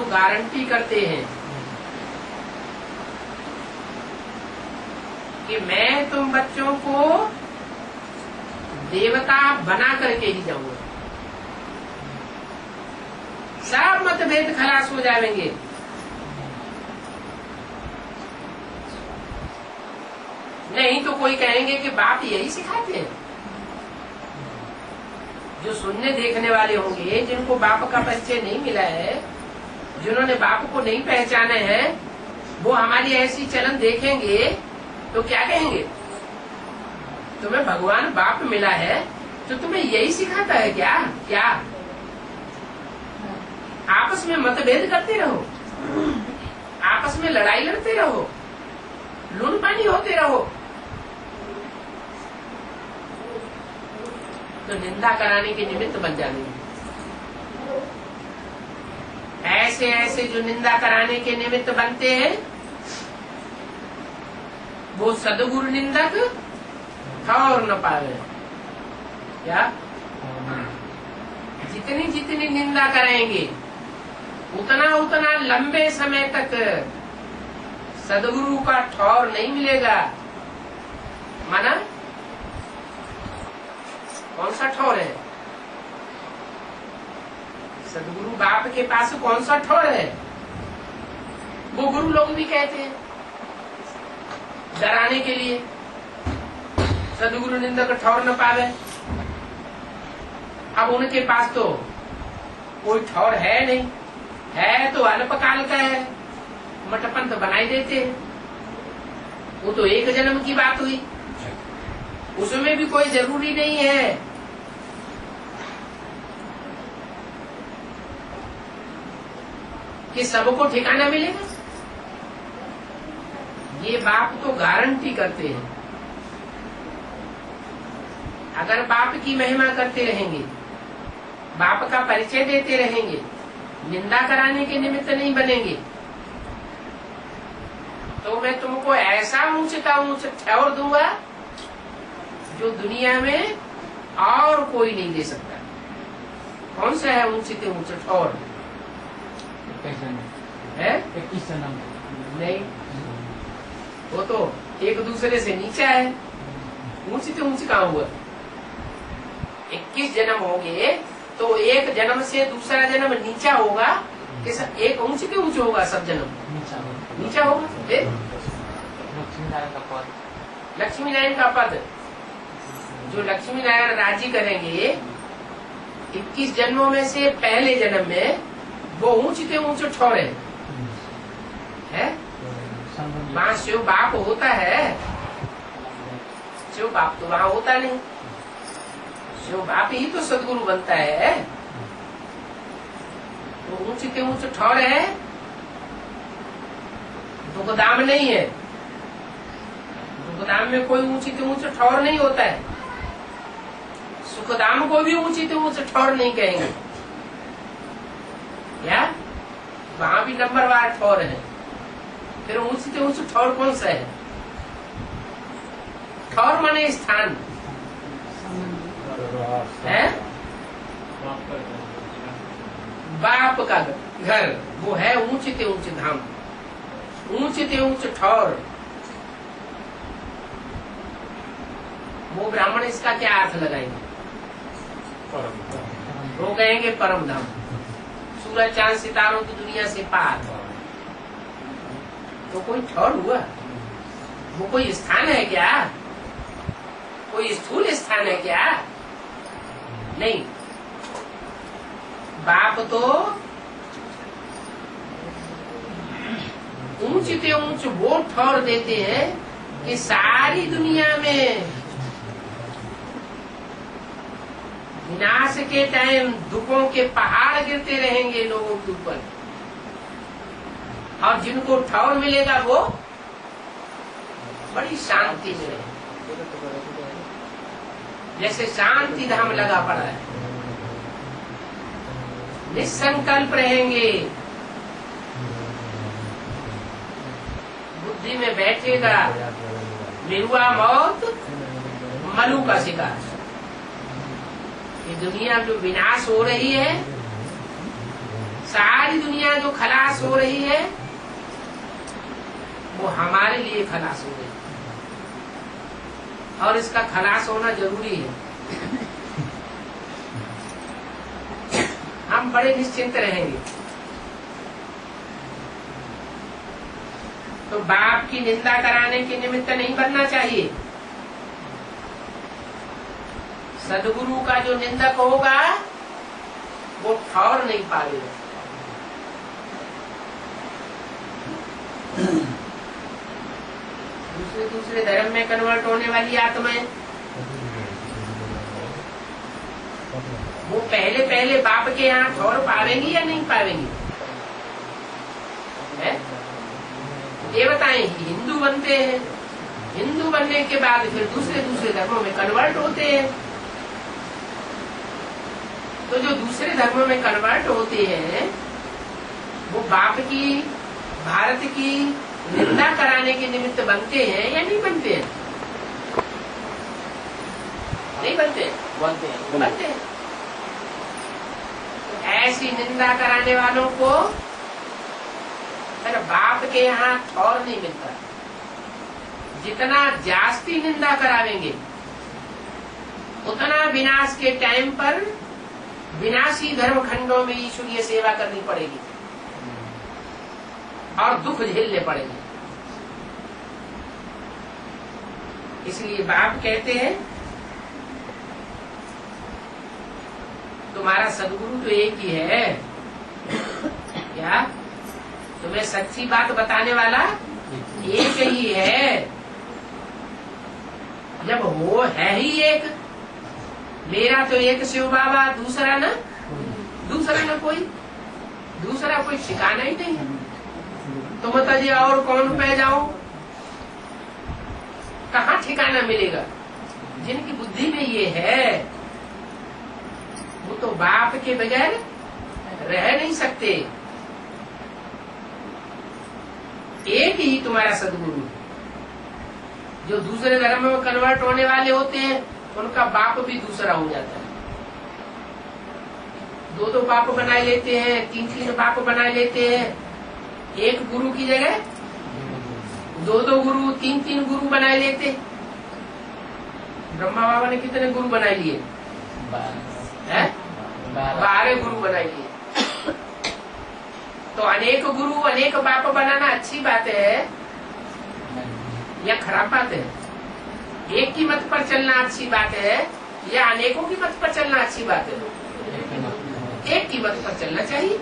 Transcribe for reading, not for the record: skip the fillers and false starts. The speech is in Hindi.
तो गारंटी करते हैं कि मैं तुम बच्चों को देवता बना करके ही जाऊंगा। सब मतभेद खलास हो जाएंगे। नहीं तो कोई कहेंगे कि बाप यही सिखाते हैं। जो सुनने देखने वाले होंगे, जिनको बाप का परिचय नहीं मिला है, जिन्होंने बाप को नहीं पहचाने हैं, वो हमारी ऐसी चलन देखेंगे तो क्या कहेंगे? तुम्हें भगवान बाप मिला है तो तुम्हें यही सिखाता है क्या? क्या आपस में मतभेद करते रहो, आपस में लड़ाई लड़ते रहो, लून पानी होते रहो, तो निंदा कराने के निमित्त बन जाएंगे। ऐसे ऐसे जो निंदा कराने के निमित्त बनते हैं, वो सदगुरु निंदक ठौर न पावे। क्या? जितनी जितनी निंदा करेंगे उतना उतना लंबे समय तक सदगुरु का ठौर नहीं मिलेगा। माना कौन सा ठौर है? सदगुरु बाप के पास कौन सा ठौर है? वो गुरु लोग भी कहते हैं डराने के लिए, सदगुरु निंदक ठौर न पावे। अब उनके पास तो कोई ठौर है नहीं, है तो अल्पकाल का है, मठपंथ बनाई देते हैं। वो तो एक जन्म की बात हुई, उसमें भी कोई जरूरी नहीं है कि सबको ठिकाना मिलेगा। ये बाप तो गारंटी करते हैं। अगर बाप की महिमा करते रहेंगे, बाप का परिचय देते रहेंगे, निंदा कराने के निमित्त नहीं बनेंगे, तो मैं तुमको ऐसा ऊंचता ऊंच ठौर दूंगा जो दुनिया में और कोई नहीं दे सकता। कौन सा है ऊंचते ऊंच ठौर? है? नहीं, वो तो एक दूसरे से नीचा है। ऊंचते ऊंच कहाँ हुआ? 21 जन्म होंगे तो एक जन्म से दूसरा जन्म नीचा होगा, एक ऊंचते ऊंच होगा, सब जन्म नीचा होगा। लक्ष्मी नारायण का पद जो लक्ष्मी नारायण राजी करेंगे 21 जन्मों में से पहले जन्म में वो ऊंचते ऊंच ठौर है। वहाँ शिव बाप होता है, शिव बाप तो वहाँ होता नहीं। शिव बाप ही तो सदगुरु बनता है। तो ऊंचते ऊंच ठौर है, दुखधाम नहीं है। दुखधाम में कोई ऊंचते ऊंच ठौर नहीं होता है। सुखधाम को भी ऊंचते ऊंच ठौर नहीं कहेंगे। क्या? वहाँ भी नंबरवार ठौर है। फिर ऊंचते ऊंच ठौर कौन सा है? ठौर माने स्थान है, बाप का घर, वो है ऊंचते ऊंच धाम, ऊंचते ऊंच ठौर। वो ब्राह्मण इसका क्या अर्थ लगाएंगे? वो कहेंगे परम धाम, सूरज चांद सितारों की दुनिया से पार। तो कोई ठौर हुआ? वो कोई स्थान है क्या? कोई स्थूल स्थान है क्या? नहीं। बाप तो ऊंचते ऊंच वो ठौर देते हैं कि सारी दुनिया में विनाश के टाइम दुखों के पहाड़ गिरते रहेंगे लोगों के ऊपर, और जिनको ठौर मिलेगा वो बड़ी शांति में रहेंगे। जैसे शांति धाम लगा पड़ा है, निसंकल्प रहेंगे, बुद्धि में बैठेगा निरुआ मौत मलू का शिकार। ये दुनिया जो विनाश हो रही है, सारी दुनिया जो खलास हो रही है वो हमारे लिए खलास हो रही है, और इसका खलास होना जरूरी है। हम बड़े निश्चिंत रहेंगे। तो बाप की निंदा कराने के निमित्त नहीं बनना चाहिए। सदगुरु का जो निंदक होगा वो ठौर नहीं पाएगा। दूसरे धर्म में कन्वर्ट होने वाली आत्माएं वो पहले बाप के यहाँ ठौर पावेंगी या नहीं पावेंगी? देवताएं हिंदू बनते हैं, हिंदू बनने के बाद फिर दूसरे धर्मों में कन्वर्ट होते हैं। तो जो दूसरे धर्मों में कन्वर्ट होते हैं वो बाप की, भारत की निंदा कराने के निमित्त बनते हैं या नहीं बनते हैं? नहीं बनते हैं, बनते हैं। ऐसी निंदा कराने वालों को मेरे बाप के यहाँ ठौर नहीं मिलता। जितना जास्ती निंदा करावेंगे उतना विनाश के टाइम पर विनाशी धर्म खंडों में ईश्वरीय सेवा करनी पड़ेगी और दुख झेलने पड़ेंगे। इसलिए बाप कहते हैं तुम्हारा सदगुरु तो एक ही है। क्या तुम्हें सच्ची बात बताने वाला एक ही है? जब वो है ही एक, मेरा तो एक शिव बाबा, दूसरा ना कोई ठिकाना ही नहीं है। तो बताइए और कौन पे जाऊं? कहाँ ठिकाना मिलेगा? जिनकी बुद्धि में ये है वो तो बाप के बगैर रह नहीं सकते। एक ही तुम्हारा सदगुरु। जो दूसरे धर्म में कन्वर्ट होने वाले होते हैं उनका बाप भी दूसरा हो जाता है। दो बाप बना लेते हैं, तीन बाप बना लेते हैं। एक गुरु की जगह दो गुरु, तीन गुरु बना लेते। ब्रह्मा बाबा ने कितने गुरु बना लिए? 12 गुरु बना लिए। तो अनेक गुरु अनेक बाप बनाना अच्छी बात है या खराब बात है? एक की मत पर चलना अच्छी बात है या अनेकों की मत पर चलना अच्छी बात है? एक की मत पर चलना चाहिए।